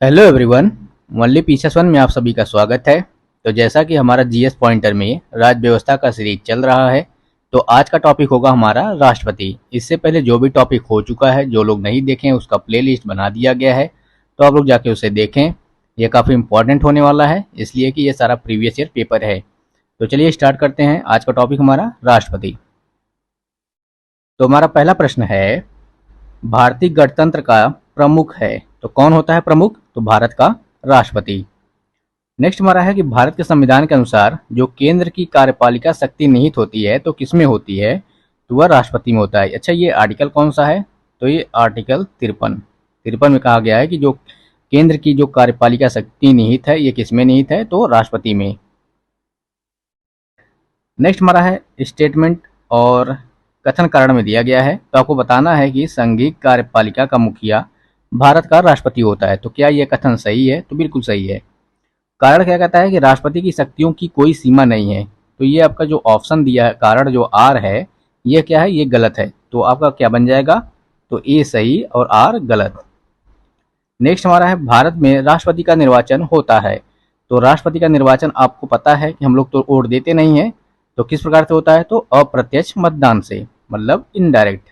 Hello everyone. Only pieces one में आप सभी का स्वागत है। तो जैसा कि हमारा जीएस पॉइंटर में राज्य व्यवस्था का सीरीज चल रहा है, तो आज का टॉपिक होगा हमारा राष्ट्रपति। इससे पहले जो भी टॉपिक हो चुका है, जो लोग नहीं देखें उसका प्लेलिस्ट बना दिया गया है, तो आप लोग जाके उसे देखें। यह काफ़ी इंपॉर्टेंट होने वाला है, इसलिए कि यह सारा प्रीवियस ईयर पेपर है। तो चलिए स्टार्ट करते हैं। आज का टॉपिक हमारा राष्ट्रपति। तो हमारा पहला प्रश्न है, भारतीय गणतंत्र का प्रमुख है, तो कौन होता है प्रमुख? तो भारत का राष्ट्रपति। नेक्स्ट हमारा है कि भारत के संविधान के अनुसार जो केंद्र की कार्यपालिका शक्ति निहित होती है, तो किसमें होती है? तो वह राष्ट्रपति में होता है। अच्छा, ये आर्टिकल कौन सा है? तो ये आर्टिकल 53 में कहा गया है कि जो केंद्र की जो कार्यपालिका शक्ति निहित है, ये किसमें निहित है? तो राष्ट्रपति में। नेक्स्ट हमारा है स्टेटमेंट और कथन कारण में दिया गया है। तो आपको बताना है कि संघीय कार्यपालिका का मुखिया भारत का राष्ट्रपति होता है। तो क्या यह कथन सही है? तो बिल्कुल सही है। कारण क्या कहता है कि राष्ट्रपति की शक्तियों की कोई सीमा नहीं है। तो ये आपका जो ऑप्शन दिया है, कारण जो आर है, ये क्या है? ये गलत है। तो आपका क्या बन जाएगा? तो ए सही और आर गलत। नेक्स्ट हमारा है, भारत में राष्ट्रपति का निर्वाचन होता है। तो राष्ट्रपति का निर्वाचन आपको पता है कि हम लोग तो वोट देते नहीं है, तो किस प्रकार से होता है? तो अप्रत्यक्ष मतदान से, मतलब इनडायरेक्ट।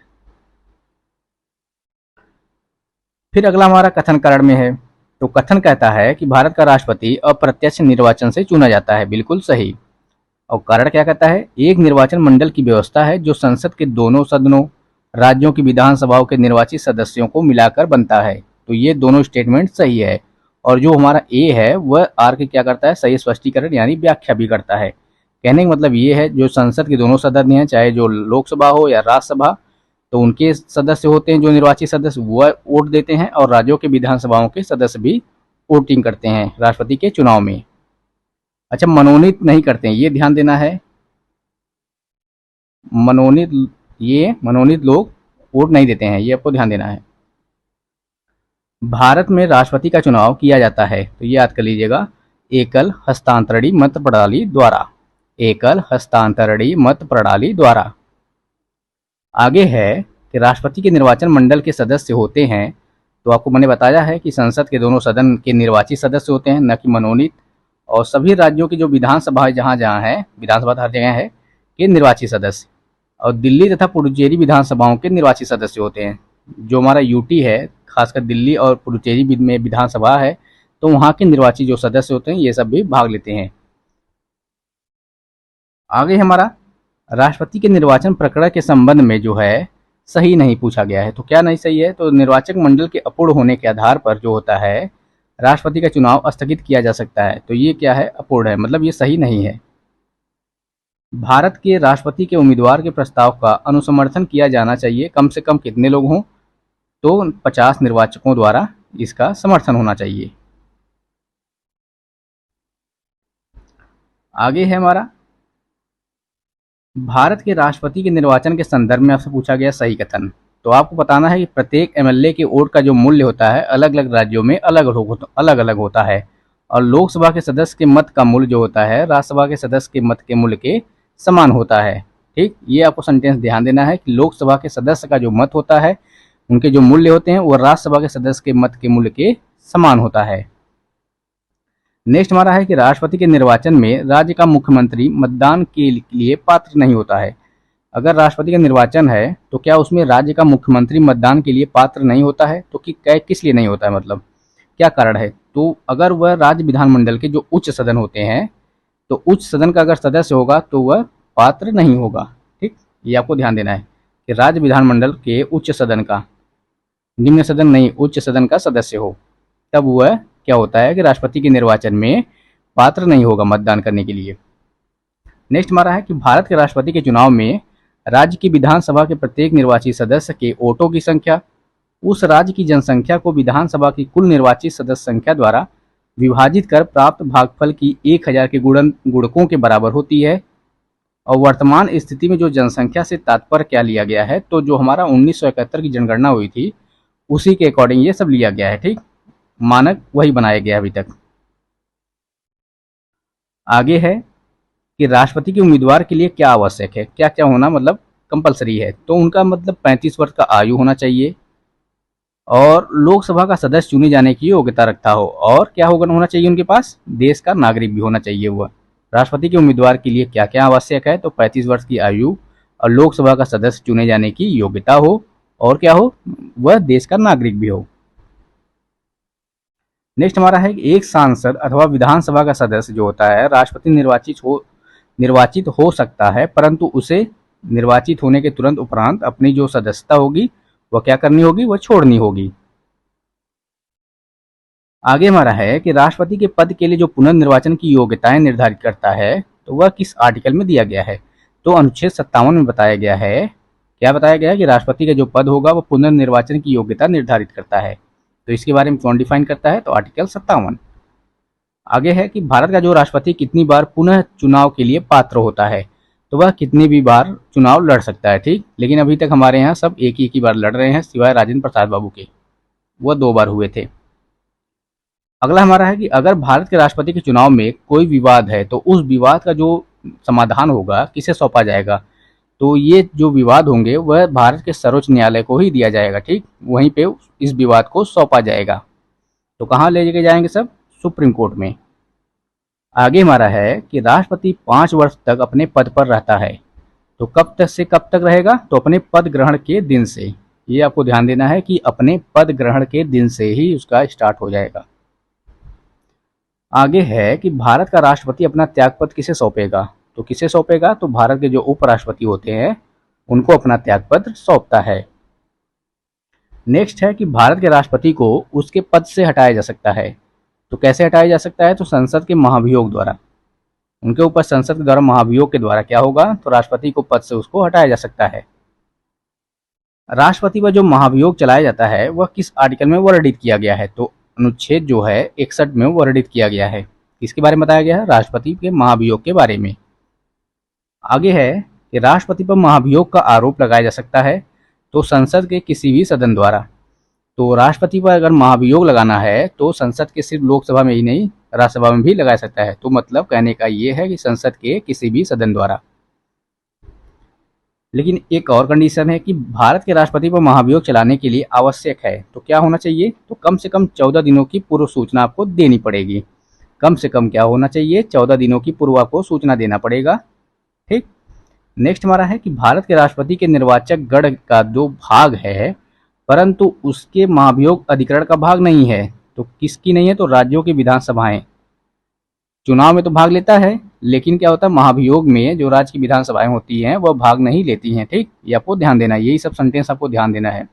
फिर अगला हमारा कथन कारण में है। तो कथन कहता है कि भारत का राष्ट्रपति अप्रत्यक्ष निर्वाचन से चुना जाता है। बिल्कुल सही। और कारण क्या कहता है? एक निर्वाचन मंडल की व्यवस्था है जो संसद के दोनों सदनों, राज्यों की विधानसभाओं के निर्वाचित सदस्यों को मिलाकर बनता है। तो ये दोनों स्टेटमेंट सही है। और जो हमारा ए है वह आर के क्या करता है? सही स्पष्टीकरण यानी व्याख्या भी करता है। कहने का मतलब ये है, जो संसद के दोनों सदन हैं, चाहे जो लोकसभा हो या राज्यसभा, तो उनके सदस्य होते हैं जो निर्वाचित सदस्य, वह वोट देते हैं, और राज्यों के विधानसभाओं के सदस्य भी वोटिंग करते हैं राष्ट्रपति के चुनाव में। अच्छा, मनोनीत नहीं करते हैं, ये ध्यान देना है। मनोनीत लोग वोट नहीं देते हैं, ये आपको ध्यान देना है। भारत में राष्ट्रपति का चुनाव किया जाता है, तो ये याद कर लीजिएगा, एकल हस्तांतरणीय मत प्रणाली द्वारा। एकल हस्तांतरणीय मत प्रणाली द्वारा। आगे है कि राष्ट्रपति के निर्वाचन मंडल के सदस्य होते हैं। तो आपको मैंने बताया है कि संसद के दोनों सदन के निर्वाचित सदस्य होते हैं, न कि मनोनीत। और सभी राज्यों की जो विधानसभा जहाँ जहाँ है, विधानसभा हर जगह है, के निर्वाचित सदस्य। और दिल्ली तथा पुडुचेरी विधानसभाओं के निर्वाचित सदस्य होते हैं। जो हमारा यूटी है, खासकर दिल्ली और पुडुचेरी में विधानसभा है, तो वहाँ के निर्वाचित जो सदस्य होते हैं, ये सब भी भाग लेते हैं। आगे हमारा राष्ट्रपति के निर्वाचन प्रक्रिया के संबंध में जो है सही नहीं पूछा गया है। तो क्या नहीं सही है? तो निर्वाचक मंडल के अपूर्ण होने के आधार पर जो होता है, राष्ट्रपति का चुनाव स्थगित किया जा सकता है। तो ये क्या है? अपूर्ण है, मतलब ये सही नहीं है। भारत के राष्ट्रपति के उम्मीदवार के प्रस्ताव का अनुसमर्थन किया जाना चाहिए। कम से कम कितने लोग हों? तो 50 निर्वाचकों द्वारा इसका समर्थन होना चाहिए। आगे है हमारा, भारत के राष्ट्रपति के निर्वाचन के संदर्भ में आपसे पूछा गया सही कथन। तो आपको बताना है कि प्रत्येक एमएलए के वोट का जो मूल्य होता है, अलग अलग राज्यों में अलग अलग होता है। और लोकसभा के सदस्य के मत का मूल्य जो होता है, राज्यसभा के सदस्य के मत के मूल्य के समान होता है। ठीक, ये आपको सेंटेंस ध्यान देना है कि लोकसभा के सदस्य का जो मत होता है, उनके जो मूल्य होते हैं, वो राज्यसभा के सदस्य के मत के मूल्य के समान होता है। नेक्स्ट हमारा है कि राष्ट्रपति के निर्वाचन में राज्य का मुख्यमंत्री मतदान के लिए पात्र नहीं होता है। अगर राष्ट्रपति का निर्वाचन है, तो क्या उसमें राज्य का मुख्यमंत्री मतदान के लिए पात्र नहीं होता है? तो किस लिए नहीं होता है, मतलब क्या कारण है? तो अगर वह राज्य विधानमंडल के जो उच्च सदन होते हैं, तो उच्च सदन का अगर सदस्य होगा तो वह पात्र नहीं होगा। ठीक, ये आपको ध्यान देना है कि राज्य विधानमंडल के उच्च सदन का, निम्न सदन नहीं, उच्च सदन का सदस्य हो, तब वह क्या होता है कि राष्ट्रपति के निर्वाचन में पात्र नहीं होगा मतदान करने के लिए। नेक्स्ट हमारा है कि भारत के राष्ट्रपति के चुनाव में राज्य की विधानसभा के प्रत्येक निर्वाचित सदस्य के वोटों की संख्या उस राज्य की जनसंख्या को विधानसभा की कुल निर्वाचित सदस्य संख्या द्वारा विभाजित कर प्राप्त भागफल की 1000 के गुणकों के बराबर होती है। और वर्तमान स्थिति में जो जनसंख्या से तात्पर्य क्या लिया गया है, तो जो हमारा 1971 की जनगणना हुई थी, उसी के अकॉर्डिंग ये सब लिया गया है। ठीक, मानक वही बनाया गया अभी तक। आगे है कि राष्ट्रपति के उम्मीदवार के लिए क्या आवश्यक है, क्या क्या होना मतलब कंपलसरी है। तो उनका मतलब 35 वर्ष का आयु होना चाहिए, और लोकसभा का सदस्य चुने जाने की योग्यता रखता हो, और क्या होना चाहिए उनके पास, देश का नागरिक भी होना चाहिए वह। राष्ट्रपति के उम्मीदवार के लिए क्या क्या आवश्यक है, तो 35 वर्ष की आयु और लोकसभा का सदस्य चुने जाने की योग्यता हो, और क्या हो, वह देश का नागरिक भी हो। नेक्स्ट हमारा है कि एक सांसद अथवा विधानसभा का सदस्य जो होता है राष्ट्रपति निर्वाचित हो सकता है, परंतु उसे निर्वाचित होने के तुरंत उपरांत अपनी जो सदस्यता होगी वह क्या करनी होगी, वह छोड़नी होगी। आगे हमारा है कि राष्ट्रपति के पद के लिए जो पुनर्निर्वाचन की योग्यताएं निर्धारित करता है, तो वह किस आर्टिकल में दिया गया है, तो अनुच्छेद 57 में बताया गया है। क्या बताया गया है कि राष्ट्रपति का जो पद होगा वह पुनर्निर्वाचन की योग्यता निर्धारित करता है। तो इसके बारे में कौन डिफाइन करता है, तो आर्टिकल 57। आगे है कि भारत का जो राष्ट्रपति कितनी बार पुनः चुनाव के लिए पात्र होता है, तो वह कितनी भी बार चुनाव लड़ सकता है। ठीक, लेकिन अभी तक हमारे यहाँ सब एक ही बार लड़ रहे हैं, सिवाय राजेंद्र प्रसाद बाबू के, वह 2 बार हुए थे। अगला हमारा है कि अगर भारत के राष्ट्रपति के चुनाव में कोई विवाद है, तो उस विवाद का जो समाधान होगा किसे सौंपा जाएगा, तो ये जो विवाद होंगे वह भारत के सर्वोच्च न्यायालय को ही दिया जाएगा। ठीक, वहीं पे इस विवाद को सौंपा जाएगा। तो कहाँ ले के जाएंगे सब, सुप्रीम कोर्ट में। आगे हमारा है कि राष्ट्रपति 5 वर्ष तक अपने पद पर रहता है, तो कब तक से कब तक रहेगा, तो अपने पद ग्रहण के दिन से। ये आपको ध्यान देना है कि अपने पद ग्रहण के दिन से ही उसका स्टार्ट हो जाएगा। आगे है कि भारत का राष्ट्रपति अपना त्यागपत्र किसे सौंपेगा, तो किसे सौंपेगा, तो भारत के जो उपराष्ट्रपति होते हैं उनको अपना त्यागपत्र सौंपता है। नेक्स्ट है कि भारत के राष्ट्रपति को उसके पद से हटाया जा सकता है, तो कैसे हटाया जा सकता है, तो संसद के महाभियोग द्वारा। उनके ऊपर संसद के द्वारा महाभियोग के द्वारा क्या होगा, तो राष्ट्रपति को पद से उसको हटाया जा सकता है। राष्ट्रपति पर जो महाभियोग चलाया जाता है वह किस आर्टिकल में वर्णित किया गया है, तो अनुच्छेद जो है 61 में वर्णित किया गया है। किसके बारे में बताया गया है, राष्ट्रपति के महाभियोग के बारे में। आगे है कि राष्ट्रपति पर महाभियोग का आरोप लगाया जा सकता है, तो संसद के किसी भी सदन द्वारा। तो राष्ट्रपति पर अगर महाभियोग लगाना है तो संसद के सिर्फ लोकसभा में ही नहीं, राज्यसभा में भी लगा सकता है। तो मतलब कहने का ये है कि संसद के किसी भी सदन द्वारा। लेकिन एक और कंडीशन है कि भारत के राष्ट्रपति पर महाभियोग चलाने के लिए आवश्यक है, तो क्या होना चाहिए, तो कम से कम 14 दिनों की पूर्व सूचना आपको देनी पड़ेगी। कम से कम क्या होना चाहिए, 14 दिनों की पूर्व आपको सूचना देना पड़ेगा। ठीक, नेक्स्ट हमारा है कि भारत के राष्ट्रपति के निर्वाचक गण का जो भाग है, परंतु उसके महाभियोग अधिकरण का भाग नहीं है। तो किसकी नहीं है, तो राज्यों की विधानसभाएं। चुनाव में तो भाग लेता है, लेकिन क्या होता है, महाभियोग में जो राज्य की विधानसभाएं होती हैं वह भाग नहीं लेती हैं। ठीक, ये आपको ध्यान देना है, यही सब सेंटेंस आपको ध्यान देना है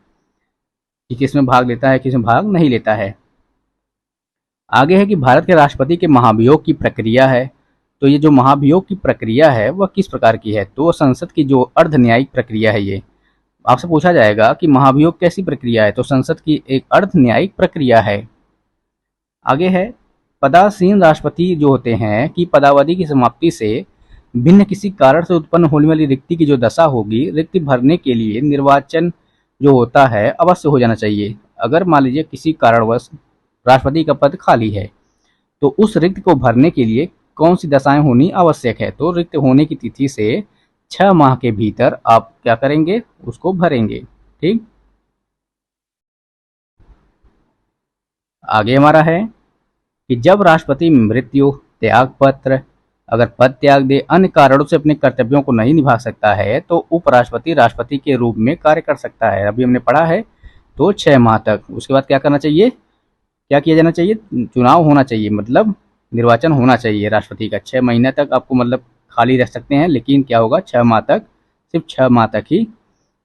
कि किसमें भाग लेता है, किसमें भाग नहीं लेता है। आगे है कि भारत के राष्ट्रपति के महाभियोग की प्रक्रिया है, तो ये जो महाभियोग की प्रक्रिया है वह किस प्रकार की है, तो संसद की जो अर्ध न्यायिक प्रक्रिया है। ये आपसे पूछा जाएगा कि महाभियोग कैसी प्रक्रिया है, तो संसद की एक अर्ध न्यायिक प्रक्रिया है। आगे है पदासीन राष्ट्रपति जो होते हैं कि पदावधि की समाप्ति से भिन्न किसी कारण से उत्पन्न होने वाली रिक्ति की जो दशा होगी, रिक्ति भरने के लिए निर्वाचन जो होता है अवश्य हो जाना चाहिए। अगर मान लीजिए किसी कारणवश राष्ट्रपति का पद खाली है, तो उस रिक्त को भरने के लिए कौन सी दशाएं होनी आवश्यक है, तो रिक्त होने की तिथि से 6 माह के भीतर आप क्या करेंगे, उसको भरेंगे। ठीक, आगे हमारा है कि जब राष्ट्रपति मृत्यु, त्याग पत्र, अगर पद त्याग दे, अन्य कारणों से अपने कर्तव्यों को नहीं निभा सकता है, तो उपराष्ट्रपति राष्ट्रपति के रूप में कार्य कर सकता है। अभी हमने पढ़ा है, तो 6 माह तक। उसके बाद क्या करना चाहिए, क्या किया जाना चाहिए, चुनाव होना चाहिए, मतलब निर्वाचन होना चाहिए राष्ट्रपति का। 6 महीने तक आपको मतलब खाली रख सकते हैं, लेकिन क्या होगा, 6 माह तक, सिर्फ 6 माह तक ही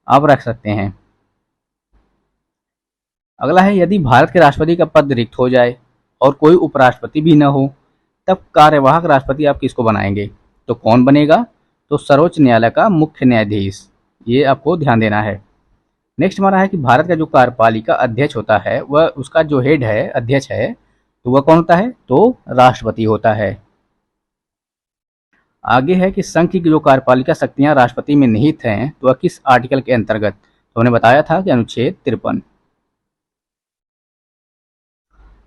आप रख सकते हैं। अगला है यदि भारत के राष्ट्रपति का पद रिक्त हो जाए और कोई उपराष्ट्रपति भी न हो, तब कार्यवाहक राष्ट्रपति आप किसको बनाएंगे, तो कौन बनेगा, तो सर्वोच्च न्यायालय का मुख्य न्यायाधीश। ये आपको ध्यान देना है। नेक्स्ट हमारा है कि भारत का जो कार्यपालिका अध्यक्ष होता है वह, उसका जो हेड है, अध्यक्ष है, तो वह कौन होता है, तो राष्ट्रपति होता है। आगे है कि संघ की जो कार्यपालिका शक्तियां राष्ट्रपति में निहित हैं, तो वह किस आर्टिकल के अंतर्गत, तो हमने बताया था कि अनुच्छेद 53।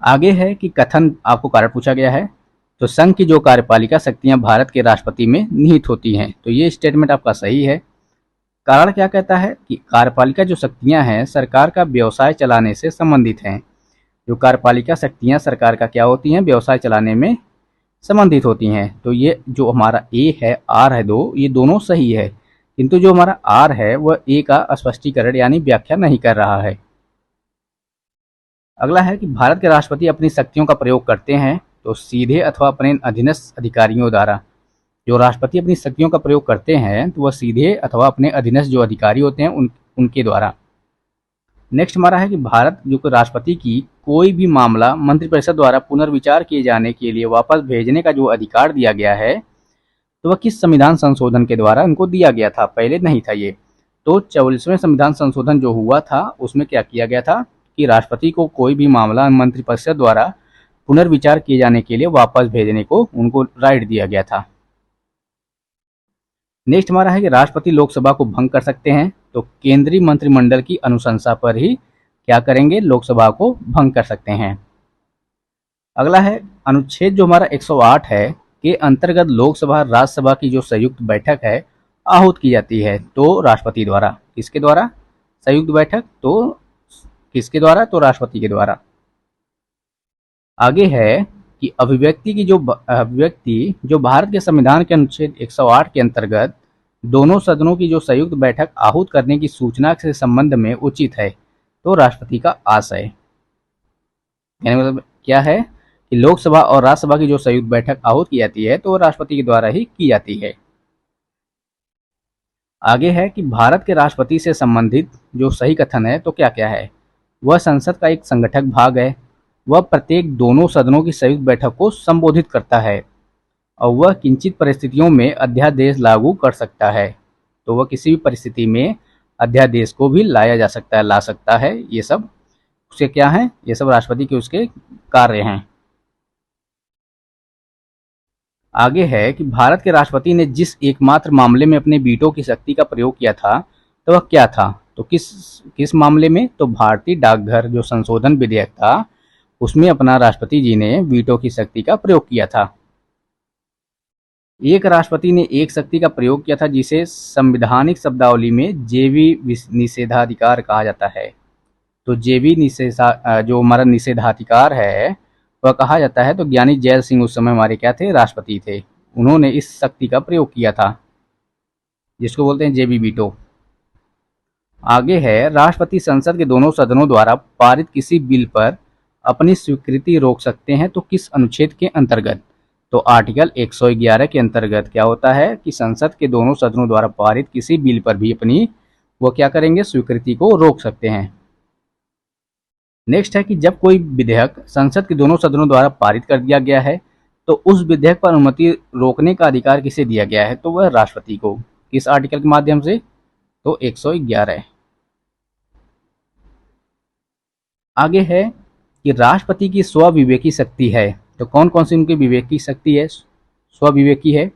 आगे है कि कथन आपको कारण पूछा गया है, तो संघ की जो कार्यपालिका शक्तियां भारत के राष्ट्रपति में निहित होती हैं, तो ये स्टेटमेंट आपका सही है। कारण क्या कहता है कि कार्यपालिका जो शक्तियां हैं सरकार का व्यवसाय चलाने से संबंधित हैं। जो कार्यपालिका शक्तियां सरकार का क्या होती हैं, व्यवसाय चलाने में संबंधित होती हैं। तो ये जो हमारा ए है, आर है, दो ये दोनों सही है, किंतु जो हमारा आर है वह ए का स्पष्टीकरण यानी व्याख्या नहीं कर रहा है। अगला है कि भारत के राष्ट्रपति अपनी शक्तियों का प्रयोग करते हैं तो सीधे अथवा अपने अधीनस्थ अधिकारियों द्वारा। जो राष्ट्रपति अपनी शक्तियों का प्रयोग करते हैं तो वह सीधे अथवा अपने अधीनस्थ जो अधिकारी होते हैं उनके द्वारा। नेक्स्ट हमारा है कि भारत जो कि राष्ट्रपति की कोई भी मामला मंत्रिपरिषद द्वारा पुनर्विचार किए जाने के लिए वापस भेजने का जो अधिकार दिया गया है तो वह किस संविधान संशोधन के द्वारा इनको दिया गया था, पहले नहीं था ये। तो 44वें संविधान संशोधन जो हुआ था उसमें क्या किया गया था कि राष्ट्रपति को कोई भी मामला मंत्रिपरिषद द्वारा पुनर्विचार किए जाने के लिए वापस भेजने को उनको राइट दिया गया था। नेक्स्ट हमारा है कि राष्ट्रपति लोकसभा को भंग कर सकते हैं तो केंद्रीय मंत्रिमंडल की अनुशंसा पर ही क्या करेंगे, लोकसभा को भंग कर सकते हैं। अगला है अनुच्छेद जो हमारा 108 है के अंतर्गत लोकसभा राज्यसभा की जो संयुक्त बैठक है आहूत की जाती है तो राष्ट्रपति द्वारा। किसके द्वारा संयुक्त बैठक, तो किसके द्वारा, तो राष्ट्रपति के द्वारा। आगे है कि अभिव्यक्ति जो भारत के संविधान के अनुच्छेद 108 के अंतर्गत दोनों सदनों की जो संयुक्त बैठक आहूत करने की सूचना के संबंध में उचित है तो राष्ट्रपति का आशय। यानी मतलब क्या है कि लोकसभा और राज्यसभा की जो संयुक्त बैठक आहूत की जाती है तो राष्ट्रपति के द्वारा ही की जाती है। आगे है कि भारत के राष्ट्रपति से संबंधित जो सही कथन है तो क्या क्या है, वह संसद का एक संगठक भाग है, वह प्रत्येक दोनों सदनों की संयुक्त बैठक को संबोधित करता है और वह किंचित परिस्थितियों में अध्यादेश लागू कर सकता है। तो वह किसी भी परिस्थिति में अध्यादेश को भी लाया जा सकता है, ला सकता है। ये सब उसके क्या है, ये सब राष्ट्रपति के उसके कार्य हैं। आगे है कि भारत के राष्ट्रपति ने जिस एकमात्र मामले में अपने वीटो की शक्ति का प्रयोग किया था तो वह क्या था, तो किस मामले में, तो भारतीय डाकघर जो संशोधन विधेयक था उसमें अपना राष्ट्रपति जी ने वीटो की शक्ति का प्रयोग किया था। एक राष्ट्रपति ने एक शक्ति का प्रयोग किया था जिसे संवैधानिक शब्दावली में जेवी निषेधाधिकार कहा जाता है। तो जेवी जो हमारा निषेधाधिकार है वह कहा जाता है। तो ज्ञानी जैल सिंह उस समय हमारे क्या थे, राष्ट्रपति थे, उन्होंने इस शक्ति का प्रयोग किया था जिसको बोलते हैं जेबी वीटो। आगे है राष्ट्रपति संसद के दोनों सदनों द्वारा पारित किसी बिल पर अपनी स्वीकृति रोक सकते हैं तो किस अनुच्छेद के अंतर्गत, तो आर्टिकल 111 के अंतर्गत क्या होता है कि संसद के दोनों सदनों द्वारा पारित किसी बिल पर भी अपनी वो क्या करेंगे, स्वीकृति को रोक सकते हैं। नेक्स्ट है कि जब कोई विधेयक संसद के दोनों सदनों द्वारा पारित कर दिया गया है तो उस विधेयक पर अनुमति रोकने का अधिकार किसे दिया गया है, तो वह राष्ट्रपति को। किस आर्टिकल के माध्यम से, तो 111। आगे है कि राष्ट्रपति की स्वविवेकी शक्ति है, तो कौन कौन सी उनकी विवेकी शक्ति है, स्वविवेकी है,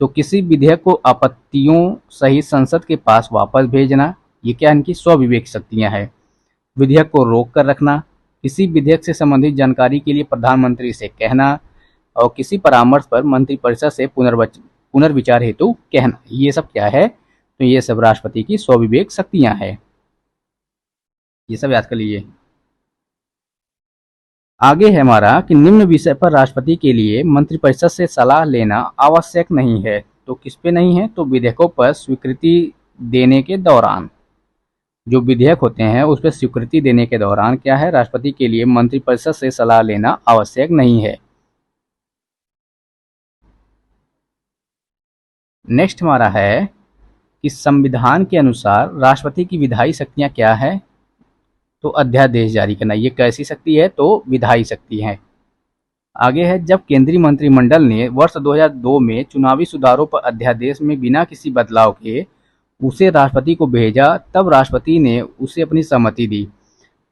तो किसी विधेयक को आपत्तियों सहित संसद के पास वापस भेजना, ये क्या इनकी स्वविवेकी शक्तियां हैं। विधेयक को रोक कर रखना, किसी विधेयक से संबंधित जानकारी के लिए प्रधानमंत्री से कहना और किसी परामर्श पर मंत्रिपरिषद से पुनर्विचार हेतु कहना, ये सब क्या है, तो ये सब राष्ट्रपति की स्वविवेक शक्तियां हैं। ये सब याद कर लीजिए। आगे है हमारा कि निम्न विषय पर राष्ट्रपति के लिए मंत्रिपरिषद से सलाह लेना आवश्यक नहीं है, तो किस पे नहीं है, तो विधेयकों पर स्वीकृति देने के दौरान। जो विधेयक होते हैं उस पर स्वीकृति देने के दौरान क्या है, राष्ट्रपति के लिए मंत्रिपरिषद से सलाह लेना आवश्यक नहीं है। नेक्स्ट हमारा है कि संविधान के अनुसार राष्ट्रपति की विधायी शक्तियां क्या है, तो अध्यादेश जारी करना। ये कैसी शक्ति है, तो विधायी शक्ति है। आगे है जब केंद्रीय मंत्रिमंडल ने वर्ष 2002 में चुनावी सुधारों पर अध्यादेश में बिना किसी बदलाव के उसे राष्ट्रपति को भेजा तब राष्ट्रपति ने उसे अपनी सहमति दी।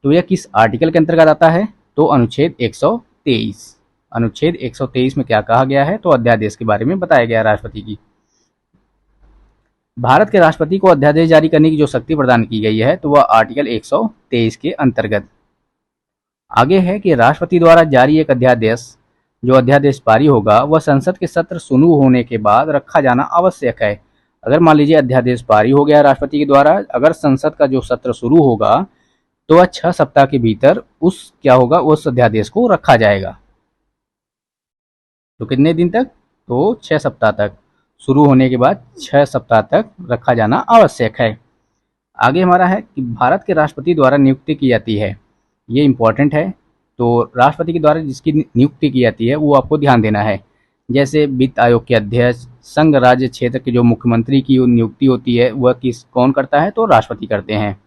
तो यह किस आर्टिकल के अंतर्गत आता है, तो अनुच्छेद 123। अनुच्छेद 123 में क्या कहा गया है, तो अध्यादेश के बारे में बताया गया राष्ट्रपति की। भारत के राष्ट्रपति को अध्यादेश जारी करने की जो शक्ति प्रदान की गई है तो वह आर्टिकल 123 के अंतर्गत। आगे है कि राष्ट्रपति द्वारा जारी एक अध्यादेश, जो अध्यादेश पारित होगा वह संसद के सत्र शुरू होने के बाद रखा जाना आवश्यक है। अगर मान लीजिए अध्यादेश पारित हो गया राष्ट्रपति के द्वारा, अगर संसद का जो सत्र शुरू होगा तो वह 6 सप्ताह के भीतर उस क्या होगा, उस अध्यादेश को रखा जाएगा। तो कितने दिन तक? तो 6 सप्ताह तक। शुरू होने के बाद 6 सप्ताह तक रखा जाना आवश्यक है। आगे हमारा है कि भारत के राष्ट्रपति द्वारा नियुक्ति की जाती है। ये इम्पोर्टेंट है। तो राष्ट्रपति के द्वारा जिसकी नियुक्ति की जाती है वो आपको ध्यान देना है। जैसे वित्त आयोग के अध्यक्ष, संघ राज्य क्षेत्र के जो मुख्यमंत्री की नियुक्ति होती है वह कौन करता है? तो राष्ट्रपति करते हैं।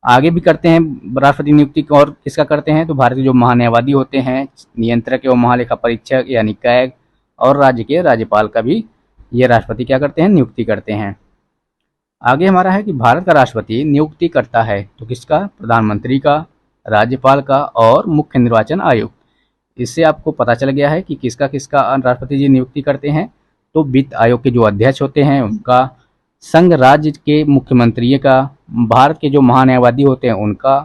आगे भी करते हैं राष्ट्रपति नियुक्ति, और किसका करते हैं? तो भारत के जो महान्यायवादी होते हैं, नियंत्रक एवं महालेखा परीक्षक यानी कैग, और राज्य के राज्यपाल का भी ये राष्ट्रपति क्या करते हैं? नियुक्ति करते हैं। आगे हमारा है कि भारत का राष्ट्रपति नियुक्ति करता है तो किसका? प्रधानमंत्री का, राज्यपाल का और मुख्य निर्वाचन आयुक्त। इससे आपको पता चल गया है कि किसका किसका राष्ट्रपति जी नियुक्ति करते हैं। तो वित्त आयोग के जो अध्यक्ष होते हैं उनका, संघ राज्य के मुख्यमंत्री का, भारत के जो महान्यायवादी होते हैं उनका,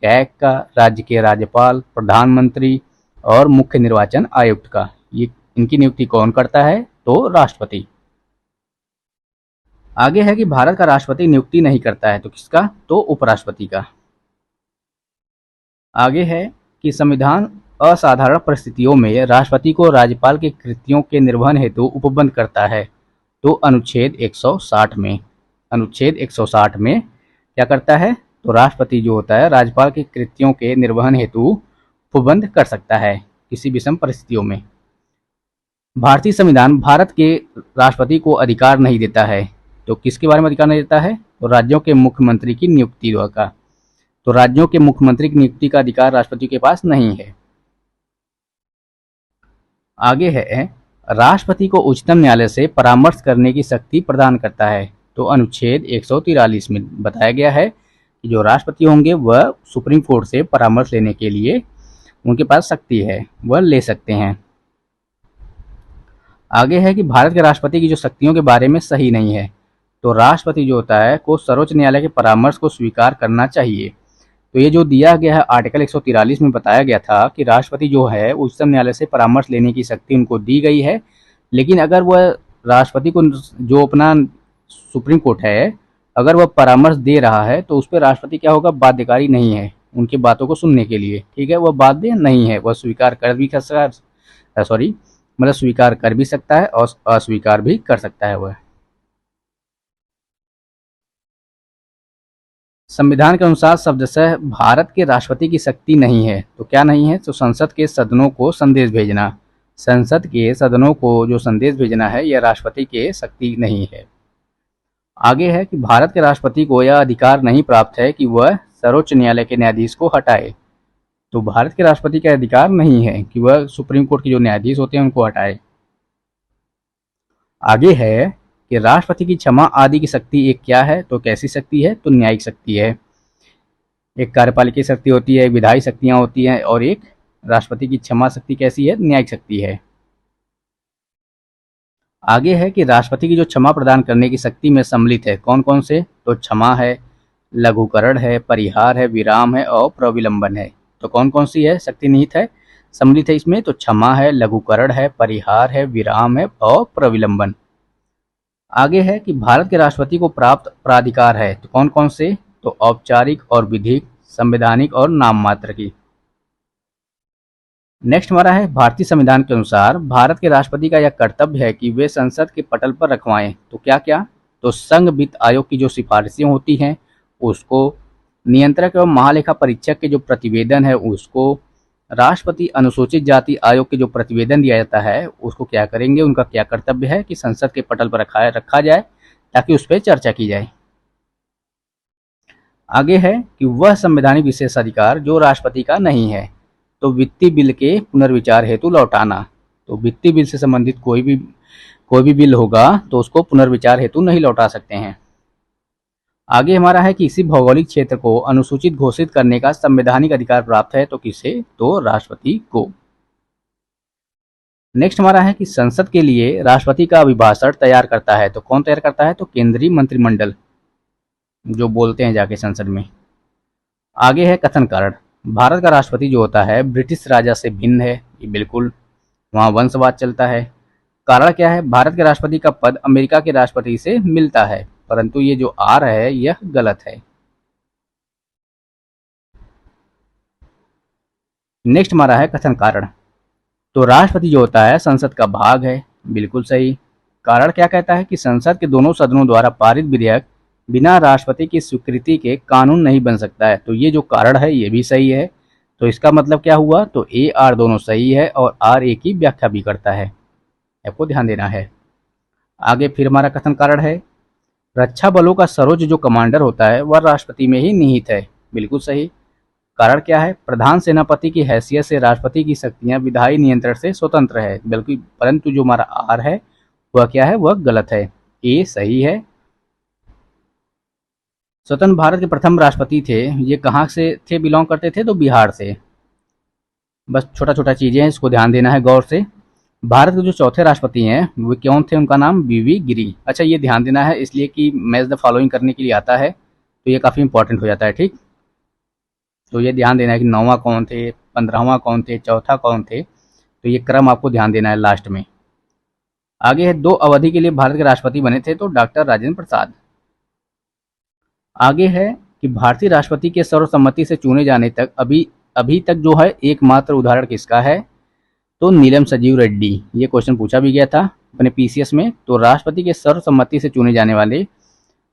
कैग का, राज्य के राज्यपाल, प्रधानमंत्री और मुख्य निर्वाचन आयुक्त का। ये इनकी नियुक्ति कौन करता है? तो राष्ट्रपति। आगे है कि भारत का राष्ट्रपति नियुक्ति नहीं करता है तो किसका? तो उपराष्ट्रपति का। आगे है कि संविधान असाधारण परिस्थितियों में राष्ट्रपति को राज्यपाल के कृत्यों के निर्वहन हेतु उपबंध करता है। तो अनुच्छेद 160 में, अनुच्छेद 160 में क्या करता है? तो राष्ट्रपति जो होता है राज्यपाल के कृत्यों के निर्वहन हेतु उपबंध कर सकता है किसी विषम परिस्थितियों में। भारतीय संविधान भारत के राष्ट्रपति को अधिकार नहीं देता है। तो किसके बारे में अधिकार नहीं देता है? तो राज्यों के मुख्यमंत्री की नियुक्ति का। तो राज्यों के मुख्यमंत्री की नियुक्ति का अधिकार राष्ट्रपति के पास नहीं है। आगे है राष्ट्रपति को उच्चतम न्यायालय से परामर्श करने की शक्ति प्रदान करता है। तो अनुच्छेद 143 में बताया गया है कि जो राष्ट्रपति होंगे वह सुप्रीम कोर्ट से परामर्श लेने के लिए उनके पास शक्ति है, वह ले सकते हैं। आगे है कि भारत के राष्ट्रपति की जो शक्तियों के बारे में सही नहीं है। तो राष्ट्रपति जो होता है को सर्वोच्च न्यायालय के परामर्श को स्वीकार करना चाहिए। तो ये जो दिया गया है आर्टिकल 143 में बताया गया था कि राष्ट्रपति जो है उच्चतम न्यायालय से परामर्श लेने की शक्ति उनको दी गई है, लेकिन अगर वह राष्ट्रपति को जो अपना सुप्रीम कोर्ट है अगर वह परामर्श दे रहा है तो उस पर राष्ट्रपति क्या होगा? बाध्यकारी नहीं है उनकी बातों को सुनने के लिए। ठीक है, वह बाध्य नहीं है, वह स्वीकार कर भी स्वीकार कर भी सकता है और अस्वीकार भी कर सकता है। वह संविधान के अनुसार शब्दशः भारत के राष्ट्रपति की शक्ति नहीं है। तो क्या नहीं है? तो संसद के सदनों को संदेश भेजना, संसद के सदनों को जो संदेश भेजना है यह राष्ट्रपति के शक्ति नहीं है। आगे है कि भारत के राष्ट्रपति को यह अधिकार नहीं प्राप्त है कि वह सर्वोच्च न्यायालय के न्यायाधीश को हटाए। तो भारत के राष्ट्रपति का अधिकार नहीं है कि वह सुप्रीम कोर्ट के जो न्यायाधीश होते हैं उनको हटाए। आगे है कि राष्ट्रपति की क्षमा आदि की शक्ति एक क्या है? तो कैसी शक्ति है? तो न्यायिक शक्ति है। एक कार्यपालिका शक्ति होती है, एक विधायी शक्तियां होती हैं, और एक राष्ट्रपति की क्षमा शक्ति कैसी है? न्यायिक शक्ति है। आगे है कि राष्ट्रपति की जो क्षमा प्रदान करने की शक्ति में सम्मिलित है कौन कौन से? तो क्षमा है, लघुकरण है, परिहार है, विराम है और प्रविलंबन है। तो कौन कौन सी है शक्ति निहित है, सम्मिलित है इसमें? तो क्षमा है, लघुकरण है, परिहार है, विराम है और प्रविलंबन। आगे है कि भारत के राष्ट्रपति को प्राप्त प्राधिकार है तो कौन कौन से? तो औपचारिक और विधिक, संवैधानिक और नाम मात्र की। नेक्स्ट हमारा है भारतीय संविधान के अनुसार भारत के राष्ट्रपति का यह कर्तव्य है कि वे संसद के पटल पर रखवाएं। तो क्या क्या? तो संघ वित्त आयोग की जो सिफारिशें होती हैं उसको, नियंत्रक एवं महालेखा परीक्षक के जो प्रतिवेदन है उसको, राष्ट्रपति अनुसूचित जाति आयोग के जो प्रतिवेदन दिया जाता है उसको क्या करेंगे? उनका क्या कर्तव्य है कि संसद के पटल पर रखा जाए ताकि उस पर चर्चा की जाए। आगे है कि वह संवैधानिक विशेषाधिकार जो राष्ट्रपति का नहीं है। तो वित्तीय बिल के पुनर्विचार हेतु लौटाना। तो वित्तीय बिल से संबंधित कोई भी बिल होगा तो उसको पुनर्विचार हेतु नहीं लौटा सकते हैं। आगे हमारा है कि किसी भौगोलिक क्षेत्र को अनुसूचित घोषित करने का संवैधानिक अधिकार प्राप्त है तो किसे? तो राष्ट्रपति को। नेक्स्ट हमारा है कि संसद के लिए राष्ट्रपति का अभिभाषण तैयार करता है तो कौन तैयार करता है? तो केंद्रीय मंत्रिमंडल जो बोलते हैं जाके संसद में। आगे है कथन कारण। भारत का राष्ट्रपति जो होता है ब्रिटिश राजा से भिन्न है, ये बिल्कुल, वहाँ वंशवाद चलता है। कारण क्या है, भारत के राष्ट्रपति का पद अमेरिका के राष्ट्रपति से मिलता है, परंतु ये जो आर है यह गलत है। नेक्स्ट हमारा है कथन कारण। तो राष्ट्रपति जो होता है संसद का भाग है, बिल्कुल सही। कारण क्या कहता है कि संसद के दोनों सदनों द्वारा पारित विधेयक बिना राष्ट्रपति की स्वीकृति के कानून नहीं बन सकता है। तो ये जो कारण है ये भी सही है। तो इसका मतलब क्या हुआ, तो ए आर दोनों सही है और आर ए की व्याख्या भी करता है, आपको ध्यान देना है। आगे फिर हमारा कथन कारण है, रक्षा बलों का सर्वोच्च जो कमांडर होता है वह राष्ट्रपति में ही निहित है, बिल्कुल सही। कारण क्या है, प्रधान सेनापति की हैसियत से राष्ट्रपति की शक्तियां विधायी नियंत्रण से स्वतंत्र है, बल्कि परंतु जो हमारा आर है वह क्या है, वह गलत है। ए सही है। स्वतंत्र भारत के प्रथम राष्ट्रपति थे, ये कहाँ से थे, बिलोंग करते थे, तो बिहार से। बस छोटा छोटा चीजें हैं, इसको ध्यान देना है गौर से। भारत के जो चौथे राष्ट्रपति हैं वो कौन थे, उनका नाम वीवी गिरी। अच्छा, ये ध्यान देना है इसलिए कि मैच द फॉलोइंग करने के लिए आता है, तो ये काफ़ी इंपॉर्टेंट हो जाता है, ठीक। तो ये ध्यान देना है कि 9वां कौन थे, 15वां कौन थे, चौथा कौन थे, तो ये क्रम आपको ध्यान देना है लास्ट में। आगे है, 2 अवधि के लिए भारत के राष्ट्रपति बने थे, तो डॉक्टर राजेंद्र प्रसाद। आगे है कि भारतीय राष्ट्रपति के सर्वसम्मति से चुने जाने तक अभी तक जो है एकमात्र उदाहरण किसका है, तो नीलम संजीव रेड्डी। ये क्वेश्चन पूछा भी गया था अपने पीसीएस में। तो राष्ट्रपति के सर्वसम्मति से चुने जाने वाले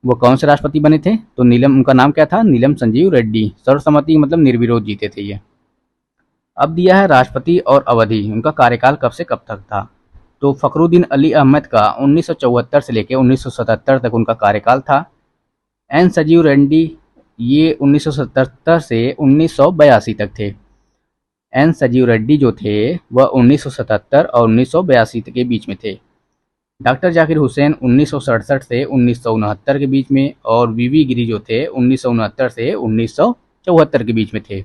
वो कौन से राष्ट्रपति बने थे, तो नीलम, उनका नाम क्या था, नीलम संजीव रेड्डी। सर्वसम्मति मतलब निर्विरोध जीते थे ये। अब दिया है राष्ट्रपति और अवधि, उनका कार्यकाल कब से कब तक था। तो फखरुद्दीन अली अहमद का 1974 से लेकर 1977 तक उनका कार्यकाल था। एन संजीव रेड्डी ये 1977 से 1982 तक थे। एन संजीव रेड्डी जो थे वह 1977 और 1982 के बीच में थे। डॉक्टर जाकिर हुसैन 1967 से 1969 के बीच में, और वीवी गिरी जो थे 1969 से 1974 के बीच में थे।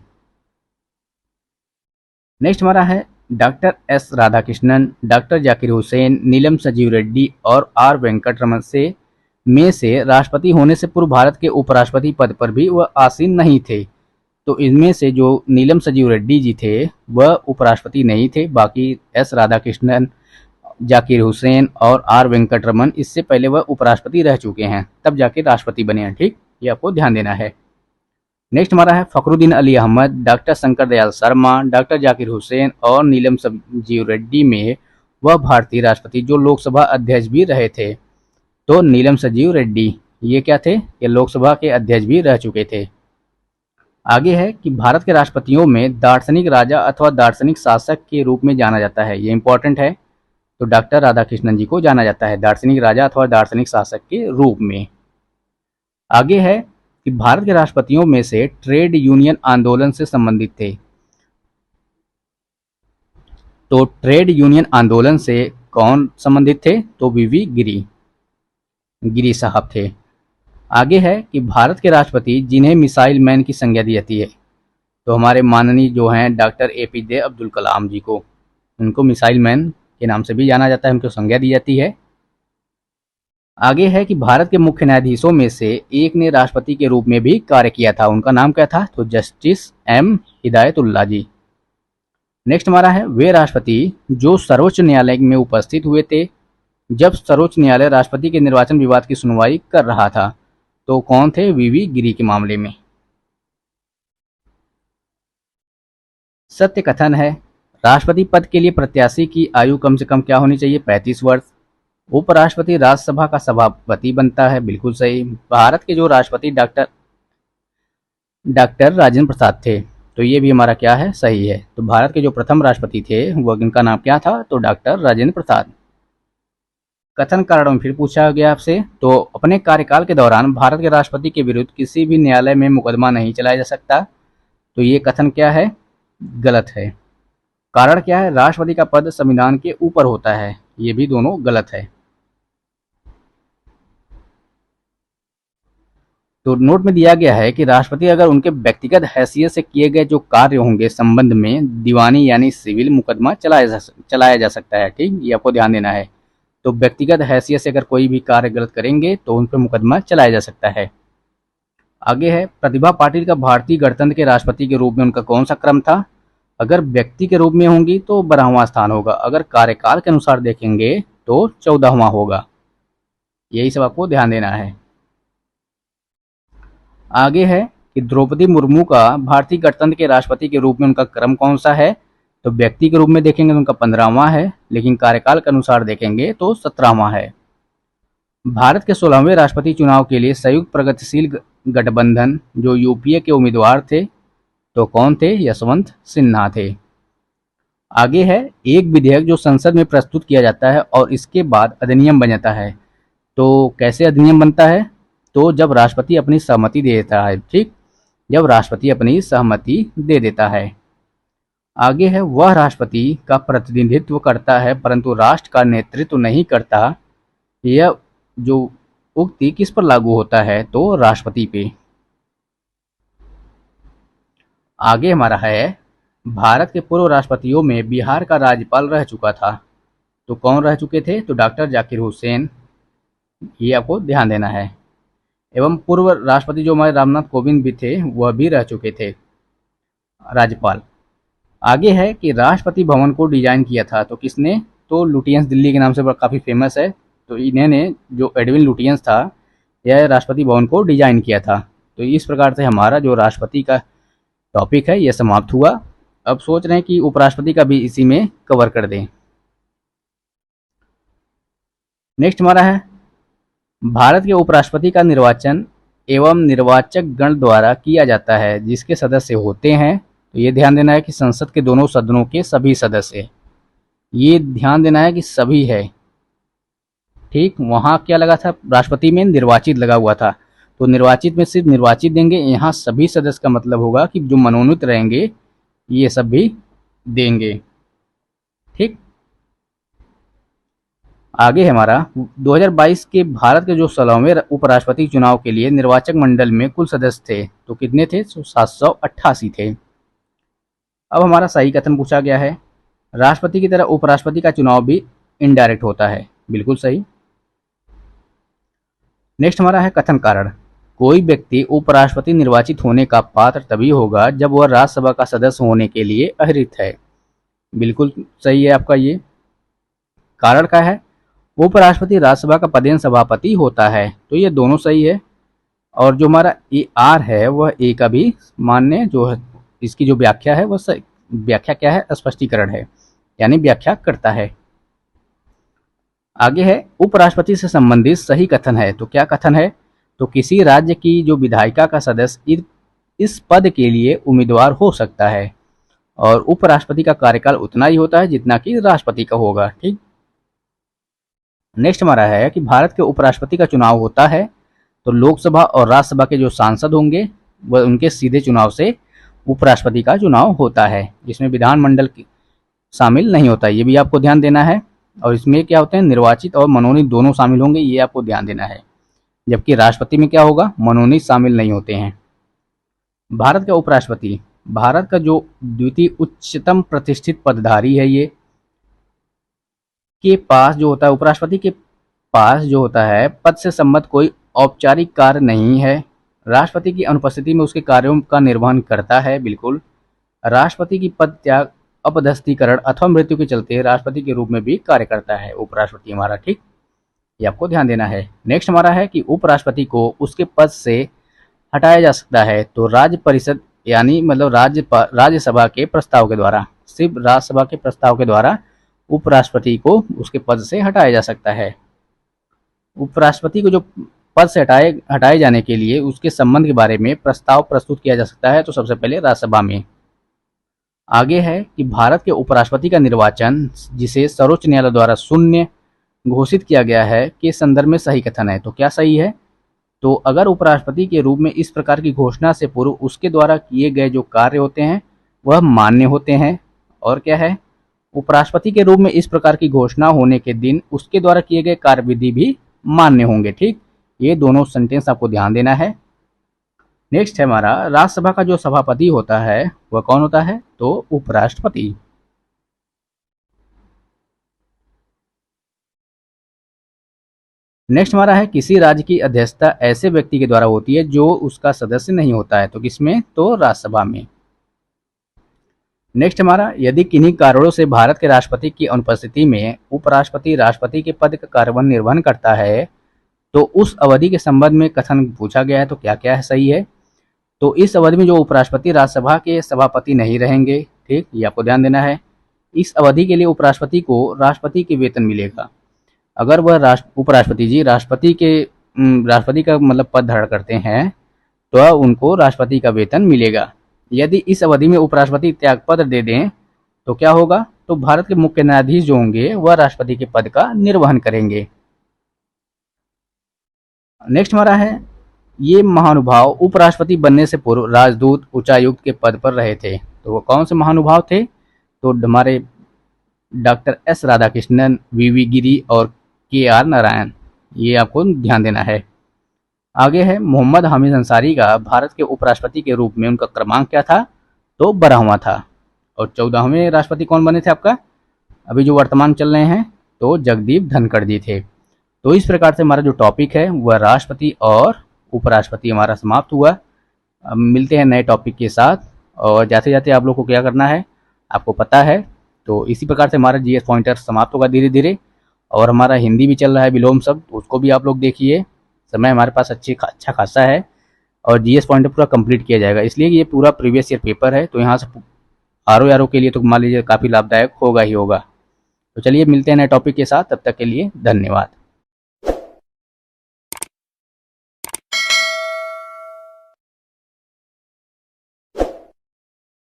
नेक्स्ट हमारा है doctor S Radhakrishnan, doctor Zakir Hussain, Neelam Sanjiva Reddy और आर वेंकटरमन से राष्ट्रपति होने से पूर्व भारत के उपराष्ट्रपति पद पर भी वह आसीन नहीं थे। तो इनमें से जो नीलम संजीव रेड्डी जी थे वह उपराष्ट्रपति नहीं थे, बाकी एस राधाकृष्णन, जाकिर हुसैन और आर वेंकटरमन इससे पहले वह उपराष्ट्रपति रह चुके हैं, तब जाके राष्ट्रपति बने हैं, ठीक। ये आपको ध्यान देना है। नेक्स्ट हमारा है फखरुद्दीन अली अहमद, डॉक्टर शंकर दयाल शर्मा, डॉक्टर जाकिर हुसैन और नीलम संजीव रेड्डी में वह भारतीय राष्ट्रपति जो लोकसभा अध्यक्ष भी रहे थे। तो नीलम संजीव रेड्डी ये क्या थे, ये लोकसभा के अध्यक्ष भी रह चुके थे। आगे है कि भारत के राष्ट्रपतियों में दार्शनिक राजा अथवा दार्शनिक शासक के रूप में जाना जाता है, ये इंपॉर्टेंट है। तो डॉक्टर राधाकृष्णन जी को जाना जाता है दार्शनिक राजा अथवा दार्शनिक शासक के रूप में। आगे है कि भारत के राष्ट्रपतियों में से ट्रेड यूनियन आंदोलन से संबंधित थे। तो ट्रेड यूनियन आंदोलन से कौन संबंधित थे, तो वीवी गिरी साहब थे। आगे है कि भारत के राष्ट्रपति जिन्हें मिसाइल मैन की संज्ञा दी जाती है, तो हमारे माननीय जो हैं डॉक्टर एपीजे अब्दुल कलाम जी को, उनको मिसाइल मैन के नाम से भी जाना जाता है, उनको संज्ञा दी जाती है। आगे है कि भारत के मुख्य न्यायाधीशों में से एक ने राष्ट्रपति के रूप में भी कार्य किया था, उनका नाम क्या था, तो जस्टिस एम हिदायतुल्लाह जी। नेक्स्ट हमारा है वे राष्ट्रपति जो सर्वोच्च न्यायालय में उपस्थित हुए थे जब सर्वोच्च न्यायालय राष्ट्रपति के निर्वाचन विवाद की सुनवाई कर रहा था। तो कौन थे, वीवी गिरी के मामले में। सत्य कथन है, राष्ट्रपति पद के लिए प्रत्याशी की आयु कम से कम क्या होनी चाहिए, 35 वर्ष। उपराष्ट्रपति राज्यसभा का सभापति बनता है, बिल्कुल सही। भारत के जो राष्ट्रपति डॉक्टर राजेंद्र प्रसाद थे, तो ये भी हमारा क्या है, सही है। तो भारत के जो प्रथम राष्ट्रपति थे वो इनका नाम क्या था, तो डॉक्टर राजेंद्र प्रसाद। कथन कारण में फिर पूछा गया आपसे, तो अपने कार्यकाल के दौरान भारत के राष्ट्रपति के विरुद्ध किसी भी न्यायालय में मुकदमा नहीं चलाया जा सकता। तो ये कथन क्या है, गलत है। कारण क्या है, राष्ट्रपति का पद संविधान के ऊपर होता है, ये भी दोनों गलत है। तो नोट में दिया गया है कि राष्ट्रपति अगर उनके व्यक्तिगत हैसियत से किए गए जो कार्य होंगे संबंध में दीवानी यानी सिविल मुकदमा चलाया जा सकता है, ठीक। ये आपको ध्यान देना है। तो व्यक्तिगत हैसियत से अगर कोई भी कार्य गलत करेंगे तो उन पर मुकदमा चलाया जा सकता है। आगे है प्रतिभा पाटिल का भारतीय गणतंत्र के राष्ट्रपति के रूप में उनका कौन सा क्रम था। अगर व्यक्ति के रूप में होंगी तो 12वां स्थान होगा, अगर कार्यकाल के अनुसार देखेंगे तो 14वां होगा। यही सब आपको ध्यान देना है। आगे है कि द्रौपदी मुर्मू का भारतीय गणतंत्र के राष्ट्रपति के रूप में उनका क्रम कौन सा है। तो व्यक्ति के रूप में देखेंगे तो उनका 15वां है, लेकिन कार्यकाल के अनुसार देखेंगे तो 17वां है। भारत के 16वें राष्ट्रपति चुनाव के लिए संयुक्त प्रगतिशील गठबंधन जो यूपीए के उम्मीदवार थे तो कौन थे? यशवंत सिन्हा थे। आगे है एक विधेयक जो संसद में प्रस्तुत किया जाता है और इसके बाद अधिनियम बन जाता है। तो कैसे अधिनियम बनता है? तो जब राष्ट्रपति अपनी सहमति दे देता है। ठीक, जब राष्ट्रपति अपनी सहमति दे देता है। आगे है वह राष्ट्रपति का प्रतिनिधित्व करता है परंतु राष्ट्र का नेतृत्व नहीं करता। यह जो उक्ति किस पर लागू होता है? तो राष्ट्रपति पे। आगे हमारा है भारत के पूर्व राष्ट्रपतियों में बिहार का राज्यपाल रह चुका था तो कौन रह चुके थे? तो डॉक्टर जाकिर हुसैन। ये आपको ध्यान देना है। एवं पूर्व राष्ट्रपति जो हमारे रामनाथ कोविंद भी थे वह भी रह चुके थे राज्यपाल। आगे है कि राष्ट्रपति भवन को डिजाइन किया था तो किसने? तो लुटियंस दिल्ली के नाम से काफ़ी फेमस है। तो इन्होंने जो एडविन लुटियंस था यह राष्ट्रपति भवन को डिजाइन किया था। तो इस प्रकार से हमारा जो राष्ट्रपति का टॉपिक है यह समाप्त हुआ। अब सोच रहे हैं कि उपराष्ट्रपति का भी इसी में कवर कर दें। नेक्स्ट हमारा है भारत के उपराष्ट्रपति का निर्वाचन एवं निर्वाचक गण द्वारा किया जाता है जिसके सदस्य होते हैं। तो ये ध्यान देना है कि संसद के दोनों सदनों के सभी सदस्य, ये ध्यान देना है कि सभी है। ठीक, वहाँ क्या लगा था? राष्ट्रपति में निर्वाचित लगा हुआ था तो निर्वाचित में सिर्फ निर्वाचित देंगे, यहाँ सभी सदस्य का मतलब होगा कि जो मनोनीत रहेंगे ये सब भी देंगे। ठीक, आगे है हमारा 2022 के भारत के जो 16वें उपराष्ट्रपति चुनाव के लिए निर्वाचक मंडल में कुल सदस्य थे तो कितने थे? 788 थे। अब हमारा सही कथन पूछा गया है राष्ट्रपति की तरह उपराष्ट्रपति का चुनाव भी इनडायरेक्ट होता है। बिल्कुल सही। नेक्स्ट हमारा है कथन कारण। कोई व्यक्ति उपराष्ट्रपति निर्वाचित होने का पात्र तभी होगा जब वह राज्यसभा का सदस्य होने के लिए अर्हत है। बिल्कुल सही है आपका ये। कारण क्या है? उपराष्ट्रपति राज्यसभा का पदेन सभापति होता है तो ये दोनों सही है। और जो हमारा ए आर है वह ए का भी मान्य जो है, इसकी जो व्याख्या है वह व्याख्या क्या है? स्पष्टीकरण है, यानी व्याख्या करता है। आगे है उपराष्ट्रपति से संबंधित सही कथन है। तो क्या कथन है? तो किसी राज्य की जो विधायिका का सदस्य इस पद के लिए उम्मीदवार हो सकता है और उपराष्ट्रपति का कार्यकाल उतना ही होता है जितना कि राष्ट्रपति का होगा। ठीक, नेक्स्ट हमारा है कि भारत के उपराष्ट्रपति का चुनाव होता है तो लोकसभा और राज्यसभा के जो सांसद होंगे वह उनके सीधे चुनाव से उपराष्ट्रपति का चुनाव होता है, जिसमें विधानमंडल शामिल नहीं होता। ये भी आपको ध्यान देना है। और इसमें क्या होते हैं? निर्वाचित और मनोनीत दोनों शामिल होंगे, ये आपको ध्यान देना है। जबकि राष्ट्रपति में क्या होगा? मनोनीत शामिल नहीं होते हैं। भारत का उपराष्ट्रपति भारत का जो द्वितीय उच्चतम प्रतिष्ठित पदधारी है, ये के पास जो होता है, उपराष्ट्रपति के पास जो होता है पद से संबद्ध कोई औपचारिक कार्य नहीं है। राष्ट्रपति की अनुपस्थिति में उसके कार्यों का निर्वहन करता है। बिल्कुल। राष्ट्रपति की पद त्याग, अपदस्थीकरण अथवा मृत्यु के चलते राष्ट्रपति के रूप में भी कार्य करता है उपराष्ट्रपति हमारा। ठीक, ये आपको ध्यान देना है। नेक्स्ट हमारा है कि उपराष्ट्रपति को उसके पद से हटाया जा सकता है तो राज्य परिषद यानी मतलब राज्यसभा के प्रस्ताव के द्वारा, सिर्फ राज्यसभा के प्रस्ताव के द्वारा उपराष्ट्रपति को उसके पद से हटाया जा सकता है। उपराष्ट्रपति को जो पद से हटाए जाने के लिए उसके संबंध के बारे में प्रस्ताव प्रस्तुत किया जा सकता है तो सबसे पहले राज्यसभा में। आगे है कि भारत के उपराष्ट्रपति का निर्वाचन जिसे सर्वोच्च न्यायालय द्वारा शून्य घोषित किया गया है के संदर्भ में सही कथन है। तो क्या सही है? तो अगर उपराष्ट्रपति के रूप में इस प्रकार की घोषणा से पूर्व उसके द्वारा किए गए जो कार्य होते हैं वह मान्य होते हैं। और क्या है? उपराष्ट्रपति के रूप में इस प्रकार की घोषणा होने के दिन उसके द्वारा किए गए कार्यविधि भी मान्य होंगे। ठीक, ये दोनों सेंटेंस आपको ध्यान देना है। नेक्स्ट है हमारा राज्यसभा का जो सभापति होता है वह कौन होता है? तो उपराष्ट्रपति। नेक्स्ट हमारा है किसी राज्य की अध्यक्षता ऐसे व्यक्ति के द्वारा होती है जो उसका सदस्य नहीं होता है तो किसमें? तो राज्यसभा में। नेक्स्ट हमारा, यदि किन्हीं कारणों से भारत के राष्ट्रपति की अनुपस्थिति में उपराष्ट्रपति राष्ट्रपति के पद का कार्यभार निर्वहन करता है तो उस अवधि के संबंध में कथन पूछा गया है, तो क्या क्या है सही है। तो इस अवधि में जो उपराष्ट्रपति राज्यसभा के सभापति नहीं रहेंगे, ठीक, ये आपको ध्यान देना है। इस अवधि के लिए उपराष्ट्रपति को राष्ट्रपति के वेतन मिलेगा। अगर वह उपराष्ट्रपति जी राष्ट्रपति का मतलब पद धारण करते हैं तो उनको राष्ट्रपति का वेतन मिलेगा। यदि इस अवधि में उपराष्ट्रपति त्यागपत्र दे दें तो क्या होगा, तो भारत के मुख्य न्यायाधीश जो होंगे वह राष्ट्रपति के पद का निर्वहन करेंगे। नेक्स्ट हमारा है, ये महानुभाव उपराष्ट्रपति बनने से पूर्व राजदूत उच्चायुक्त के पद पर रहे थे। तो वो कौन से महानुभाव थे, तो हमारे डॉक्टर एस राधाकृष्णन, वीवी गिरी और के आर नारायण, ये आपको ध्यान देना है। आगे है, मोहम्मद हामिद अंसारी का भारत के उपराष्ट्रपति के रूप में उनका क्रमांक क्या था, तो 12वां था। और 14वें राष्ट्रपति कौन बने थे आपका, अभी जो वर्तमान चल रहे हैं, तो जगदीप धनखड़ जी थे। तो इस प्रकार से हमारा जो टॉपिक है वह राष्ट्रपति और उपराष्ट्रपति हमारा समाप्त हुआ। अब मिलते हैं नए टॉपिक के साथ, और जाते जाते आप लोग को क्या करना है आपको पता है। तो इसी प्रकार से हमारा जीएस पॉइंटर समाप्त होगा धीरे धीरे, और हमारा हिंदी भी चल रहा है विलोम शब्द, उसको भी आप लोग देखिए। समय हमारे पास अच्छा खासा है और जीएस पॉइंटर पूरा कंप्लीट किया जाएगा, इसलिए ये पूरा प्रीवियस ईयर पेपर है। तो यहाँ से आर के लिए तो मान लीजिए काफ़ी लाभदायक होगा ही होगा। तो चलिए मिलते हैं नए टॉपिक के साथ, तब तक के लिए धन्यवाद।